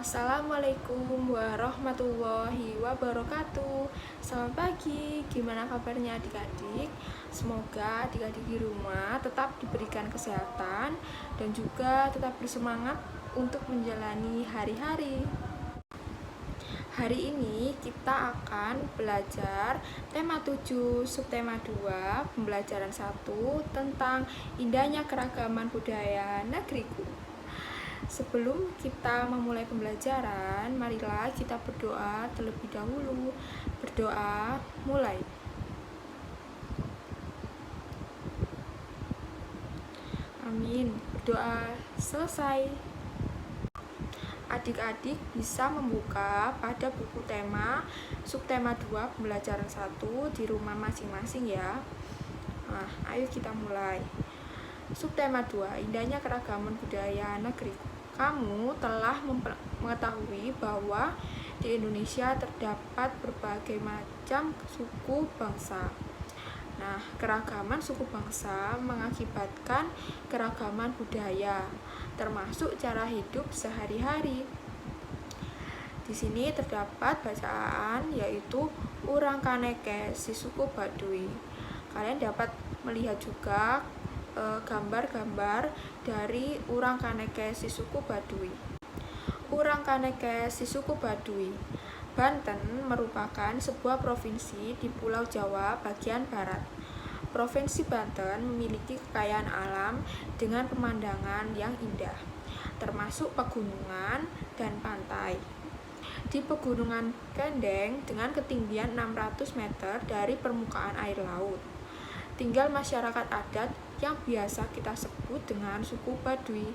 Assalamualaikum warahmatullahi wabarakatuh. Selamat pagi, gimana kabarnya adik-adik? Semoga adik-adik di rumah tetap diberikan kesehatan dan juga tetap bersemangat untuk menjalani hari-hari. Hari ini kita akan belajar tema 7, subtema 2, pembelajaran 1 tentang indahnya keragaman budaya negeriku. Sebelum kita memulai pembelajaran, marilah kita berdoa terlebih dahulu. Berdoa, mulai. Amin. Berdoa selesai. Adik-adik bisa membuka pada buku tema subtema 2 pembelajaran 1 di rumah masing-masing ya. Nah, ayo kita mulai. Subtema 2, indahnya keragaman budaya negeriku. Kamu telah mengetahui bahwa di Indonesia terdapat berbagai macam suku bangsa. Nah, keragaman suku bangsa mengakibatkan keragaman budaya, termasuk cara hidup sehari-hari. Di sini terdapat bacaan yaitu Urang Kanekes si suku Baduy. Kalian dapat melihat juga gambar-gambar dari Urang Kanekes si suku Baduy. Urang Kanekes si suku Baduy. Banten merupakan sebuah provinsi di Pulau Jawa bagian barat. Provinsi Banten memiliki kekayaan alam dengan pemandangan yang indah, termasuk pegunungan dan pantai. Di Pegunungan Kendeng dengan ketinggian 600 meter dari permukaan air laut, tinggal masyarakat adat yang biasa kita sebut dengan suku Baduy.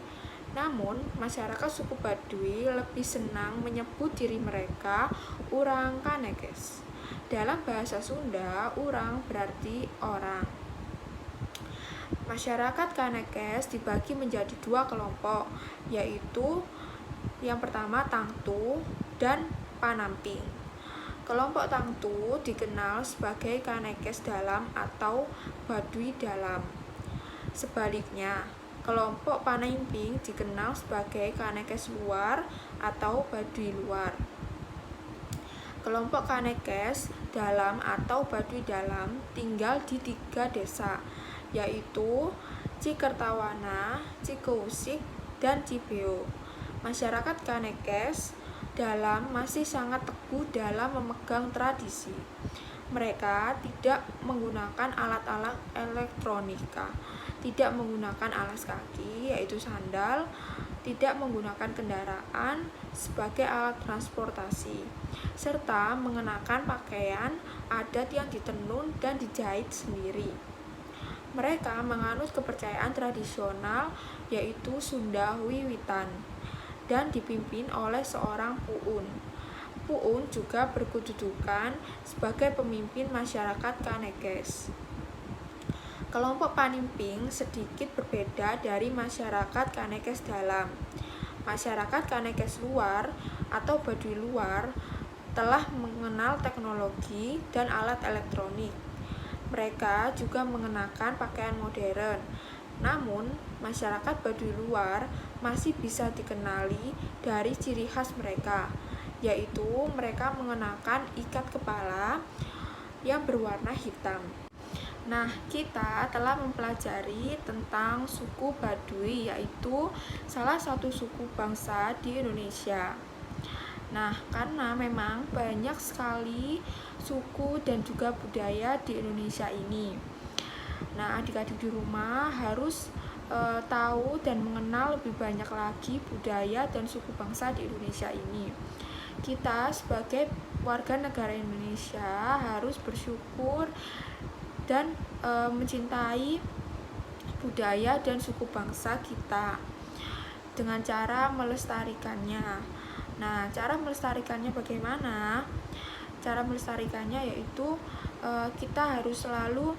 Namun, masyarakat suku Baduy lebih senang menyebut diri mereka Urang Kanekes. Dalam bahasa Sunda, urang berarti orang. Masyarakat Kanekes dibagi menjadi dua kelompok, yaitu yang pertama Tangtu dan Panamping. Kelompok Tangtu dikenal sebagai Kanekes Dalam atau Baduy Dalam. Sebaliknya, kelompok Panamping dikenal sebagai Kanekes Luar atau Baduy Luar. Kelompok Kanekes Dalam atau Baduy Dalam tinggal di 3 desa, yaitu Cikertawana, Cikeusik, dan Cibeo. Masyarakat Kanekes Dalam masih sangat teguh dalam memegang tradisi. Mereka tidak menggunakan alat-alat elektronika, tidak menggunakan alas kaki yaitu sandal, tidak menggunakan kendaraan sebagai alat transportasi, serta mengenakan pakaian adat yang ditenun dan dijahit sendiri. Mereka menganut kepercayaan tradisional yaitu Sunda Wiwitan dan dipimpin oleh seorang puun. Puun juga berkedudukan sebagai pemimpin masyarakat Kanekes. Kelompok Panimping sedikit berbeda dari masyarakat Kanekes Dalam. Masyarakat Kanekes Luar atau Baduy Luar telah mengenal teknologi dan alat elektronik. Mereka juga mengenakan pakaian modern. Namun, masyarakat Baduy Luar masih bisa dikenali dari ciri khas mereka, yaitu mereka mengenakan ikat kepala yang berwarna hitam. Nah, kita telah mempelajari tentang suku Baduy, yaitu salah satu suku bangsa di Indonesia. Nah, karena memang banyak sekali suku dan juga budaya di Indonesia ini. Nah, adik-adik di rumah harus tahu dan mengenal lebih banyak lagi budaya dan suku bangsa di Indonesia ini. Kita sebagai warga negara Indonesia harus bersyukur dan mencintai budaya dan suku bangsa kita dengan cara melestarikannya. Nah, cara melestarikannya bagaimana? Cara melestarikannya yaitu kita harus selalu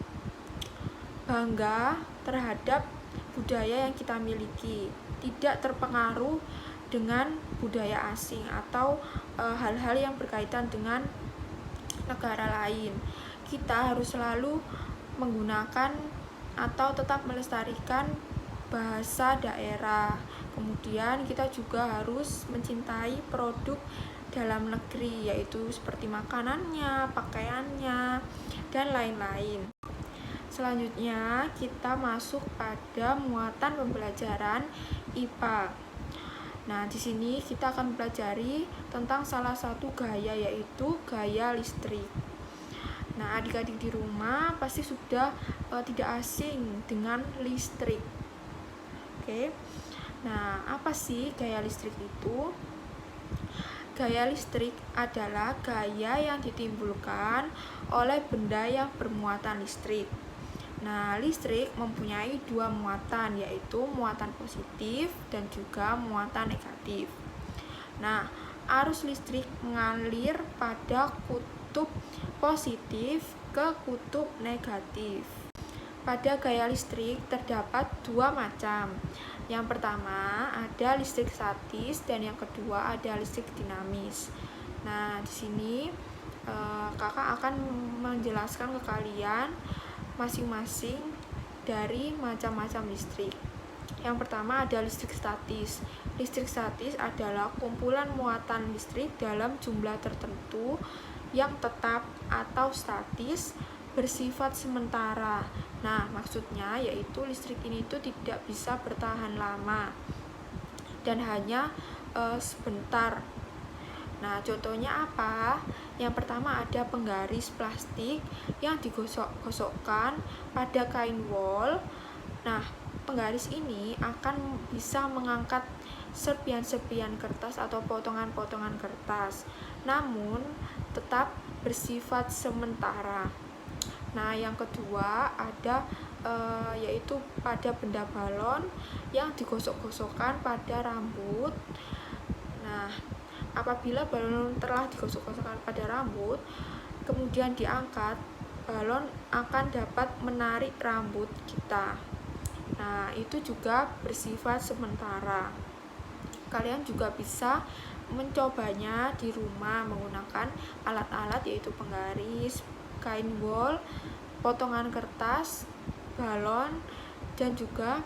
bangga terhadap budaya yang kita miliki, tidak terpengaruh dengan budaya asing atau hal-hal yang berkaitan dengan negara lain. Kita harus selalu menggunakan atau tetap melestarikan bahasa daerah. Kemudian kita juga harus mencintai produk dalam negeri, yaitu seperti makanannya, pakaiannya, dan lain-lain. Selanjutnya kita masuk pada muatan pembelajaran IPA. Nah, di sini kita akan mempelajari tentang salah satu gaya, yaitu gaya listrik. Nah, adik-adik di rumah pasti sudah tidak asing dengan listrik. Oke. Nah, apa sih gaya listrik itu? Gaya listrik adalah gaya yang ditimbulkan oleh benda yang bermuatan listrik. Nah, listrik mempunyai dua muatan, yaitu muatan positif dan juga muatan negatif. Nah, arus listrik mengalir pada kutub positif ke kutub negatif. Pada gaya listrik terdapat dua macam. Yang pertama ada listrik statis dan yang kedua ada listrik dinamis. Nah, di sini kakak akan menjelaskan ke kalian masing-masing dari macam-macam listrik. Yang pertama ada listrik statis. Listrik statis adalah kumpulan muatan listrik dalam jumlah tertentu yang tetap atau statis bersifat sementara. Nah, maksudnya yaitu listrik ini itu tidak bisa bertahan lama dan hanya sebentar. Nah, contohnya apa? Yang pertama ada penggaris plastik yang digosok-gosokkan pada kain wol. Nah, penggaris ini akan bisa mengangkat serpian-serpian kertas atau potongan-potongan kertas, namun tetap bersifat sementara. Nah, yang kedua ada yaitu pada benda balon yang digosok-gosokkan pada rambut. Nah, apabila balon telah digosok-gosokkan pada rambut, kemudian diangkat, balon akan dapat menarik rambut kita. Nah, itu juga bersifat sementara. Kalian juga bisa mencobanya di rumah menggunakan alat-alat yaitu penggaris, kain wol, potongan kertas, balon, dan juga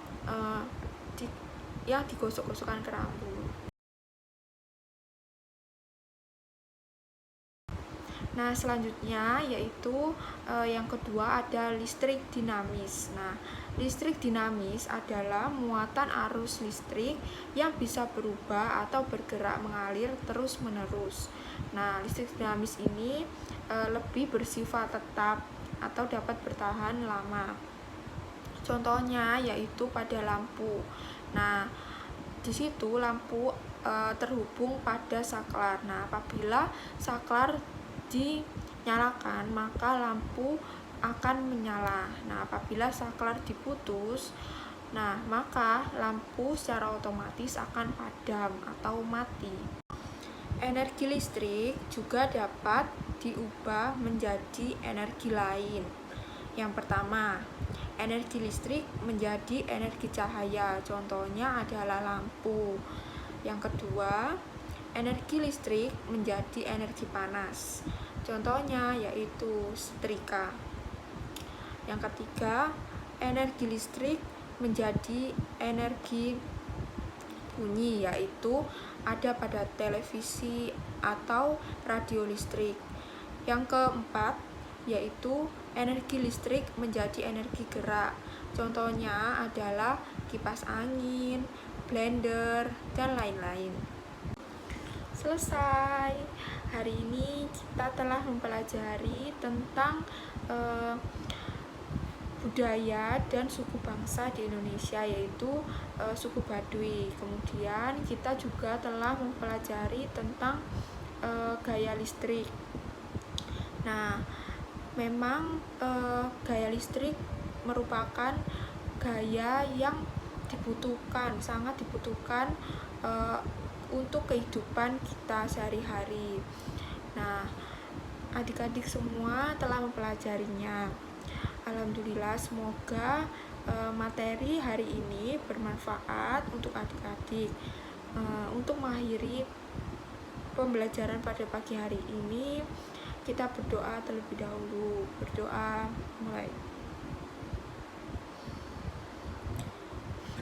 yang digosok-gosokkan ke rambut. Nah, selanjutnya yaitu yang kedua ada listrik dinamis. Nah, listrik dinamis adalah muatan arus listrik yang bisa berubah atau bergerak mengalir terus-menerus. Nah, listrik dinamis ini lebih bersifat tetap atau dapat bertahan lama. Contohnya yaitu pada lampu. Nah, di situ lampu terhubung pada saklar. Nah, apabila saklar dinyalakan, maka lampu akan menyala. Nah, apabila saklar diputus, maka lampu secara otomatis akan padam atau mati. Energi listrik juga dapat diubah menjadi energi lain. Yang pertama, energi listrik menjadi energi cahaya. Contohnya adalah lampu. Yang kedua, energi listrik menjadi energi panas. Contohnya yaitu setrika. Yang ketiga, energi listrik menjadi energi bunyi, yaitu ada pada televisi atau radio listrik. Yang keempat, yaitu energi listrik menjadi energi gerak. Contohnya adalah kipas angin, blender, dan lain-lain. Selesai. Hari ini kita telah mempelajari tentang budaya dan suku bangsa di Indonesia, yaitu suku Baduy. Kemudian kita juga telah mempelajari tentang gaya listrik. Nah, memang gaya listrik merupakan gaya yang dibutuhkan, sangat dibutuhkan untuk kehidupan kita sehari-hari. Nah, adik-adik semua telah mempelajarinya. Alhamdulillah, semoga materi hari ini bermanfaat untuk adik-adik. Untuk mengakhiri pembelajaran pada pagi hari ini, kita berdoa terlebih dahulu. Berdoa mulai.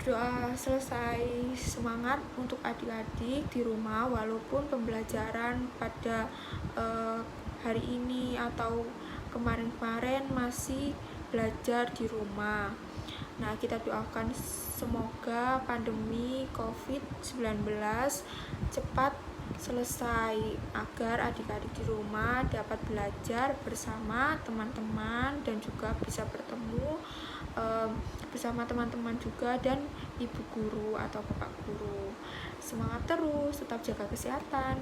Doa selesai semangat untuk adik-adik di rumah, walaupun pembelajaran pada hari ini atau kemarin-kemarin masih belajar di rumah. Nah, kita doakan semoga pandemi COVID-19 cepat selesai agar adik-adik di rumah dapat belajar bersama teman-teman dan juga bisa bertemu bersama teman-teman juga dan ibu guru atau bapak guru. Semangat terus, tetap jaga kesehatan.